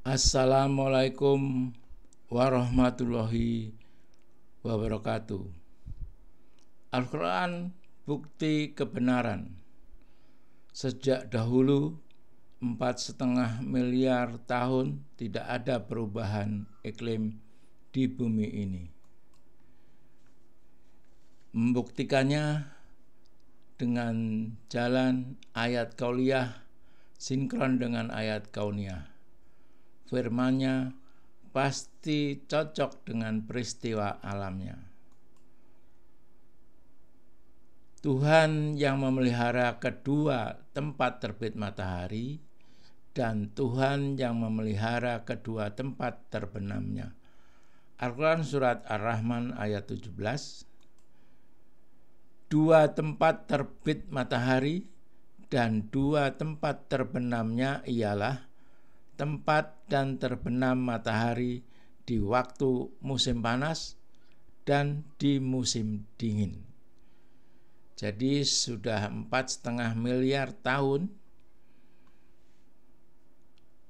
Assalamualaikum warahmatullahi wabarakatuh. Al-Quran bukti kebenaran. Sejak dahulu 4,5 miliar tahun tidak ada perubahan iklim di bumi ini. Membuktikannya dengan jalan ayat kauliyah sinkron dengan ayat kauniyah. Firman-Nya pasti cocok dengan peristiwa alamnya. Tuhan yang memelihara kedua tempat terbit matahari dan Tuhan yang memelihara kedua tempat terbenamnya. Al-Quran surat Ar-Rahman ayat 17. Dua tempat terbit matahari dan dua tempat terbenamnya ialah tempat dan terbenam matahari di waktu musim panas dan di musim dingin. Jadi sudah 4,5 miliar tahun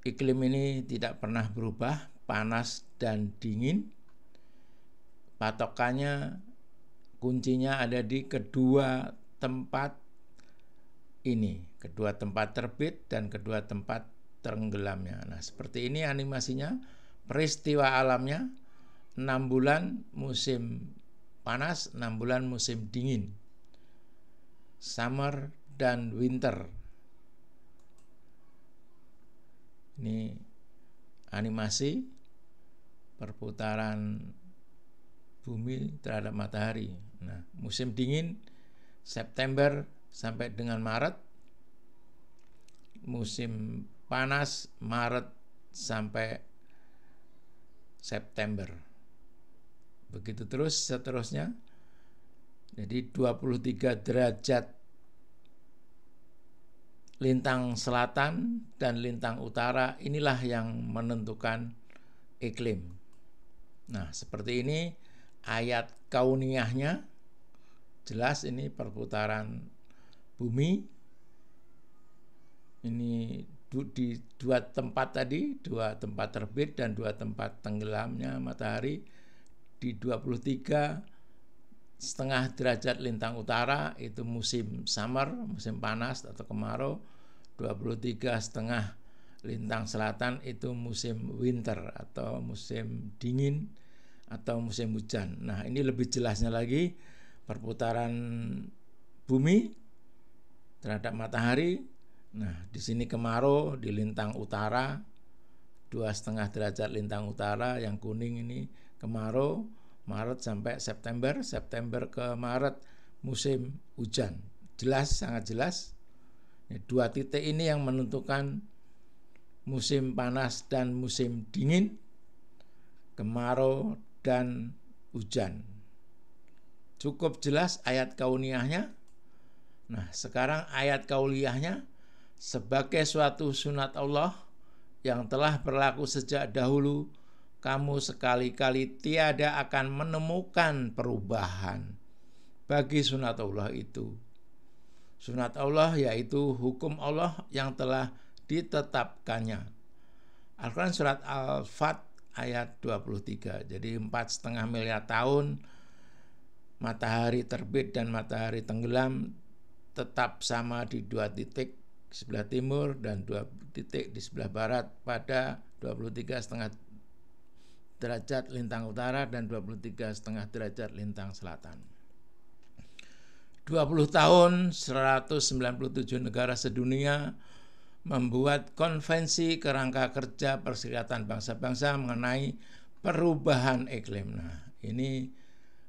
iklim ini tidak pernah berubah, panas dan dingin. Patokannya, kuncinya ada di kedua tempat ini, kedua tempat terbit dan kedua tempat tenggelamnya. Nah, seperti ini animasinya, peristiwa alamnya 6 bulan musim panas, 6 bulan musim dingin, summer dan winter. Ini animasi perputaran bumi terhadap matahari. Nah, musim dingin September sampai dengan Maret, musim panas Maret sampai September. Begitu terus seterusnya. Jadi 23 derajat lintang selatan dan lintang utara inilah yang menentukan iklim. Nah, seperti ini ayat kauniyahnya jelas, ini perputaran bumi. Ini di dua tempat tadi, dua tempat terbit dan dua tempat tenggelamnya matahari. Di 23,5 derajat lintang utara itu musim summer, musim panas atau kemarau. 23,5 lintang selatan itu musim winter atau musim dingin atau musim hujan. Nah, ini lebih jelasnya lagi perputaran bumi terhadap matahari. Nah, di sini kemarau di lintang utara, 2,5 derajat lintang utara, yang kuning ini kemarau, Maret sampai September, September ke Maret musim hujan. Jelas, sangat jelas. Dua titik ini yang menentukan musim panas dan musim dingin, kemarau dan hujan. Cukup jelas ayat kauniyahnya. Nah, sekarang ayat kauliyahnya sebagai suatu sunat Allah yang telah berlaku sejak dahulu, kamu sekali-kali tiada akan menemukan perubahan bagi sunat Allah itu. Sunat Allah yaitu hukum Allah yang telah ditetapkannya. Al-Quran surat Al-Fat ayat 23. Jadi 4,5 miliar tahun matahari terbit dan matahari tenggelam tetap sama di dua titik sebelah timur dan dua titik di sebelah barat pada 23,5 derajat lintang utara dan 23,5 derajat lintang selatan. 20 tahun 197 negara sedunia membuat konvensi kerangka kerja Perserikatan Bangsa-Bangsa mengenai perubahan iklim. Nah, ini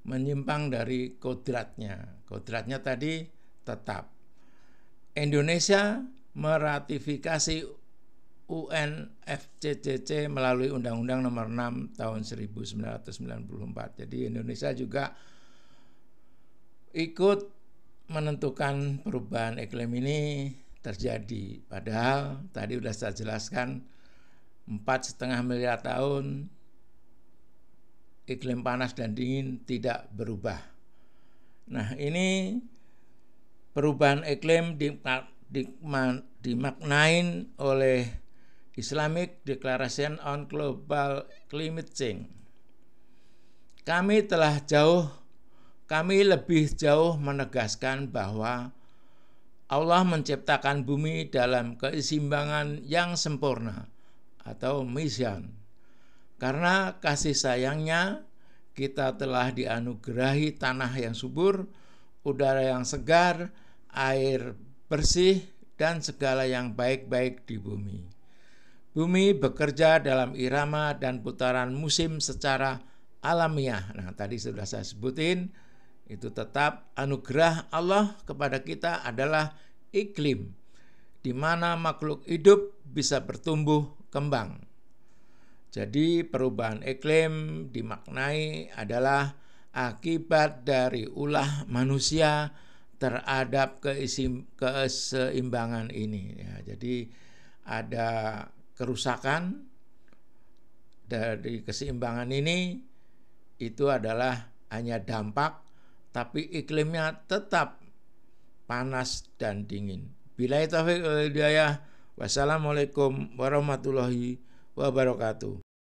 menyimpang dari kodratnya. Kodratnya tadi tetap. Indonesia meratifikasi UNFCCC melalui Undang-Undang Nomor 6 Tahun 1994. Jadi Indonesia juga ikut menentukan perubahan iklim ini terjadi. Padahal tadi sudah saya jelaskan 4,5 miliar tahun iklim panas dan dingin tidak berubah. Nah, ini perubahan iklim dimaknain oleh Islamic Declaration on Global Climate Change. Kami lebih jauh menegaskan bahwa Allah menciptakan bumi dalam keseimbangan yang sempurna atau mission. Karena kasih sayangnya, kita telah dianugerahi tanah yang subur, udara yang segar, air bersih, dan segala yang baik-baik di bumi. Bumi bekerja dalam irama dan putaran musim secara alamiah. Nah, tadi sudah saya sebutin, itu tetap anugerah Allah kepada kita adalah iklim, di mana makhluk hidup bisa bertumbuh kembang. Jadi perubahan iklim dimaknai adalah akibat dari ulah manusia terhadap keseimbangan ini. Ya, jadi ada kerusakan dari keseimbangan ini, itu adalah hanya dampak, tapi iklimnya tetap panas dan dingin. Billahi taufiq wal hidayah. Wassalamualaikum warahmatullahi wabarakatuh.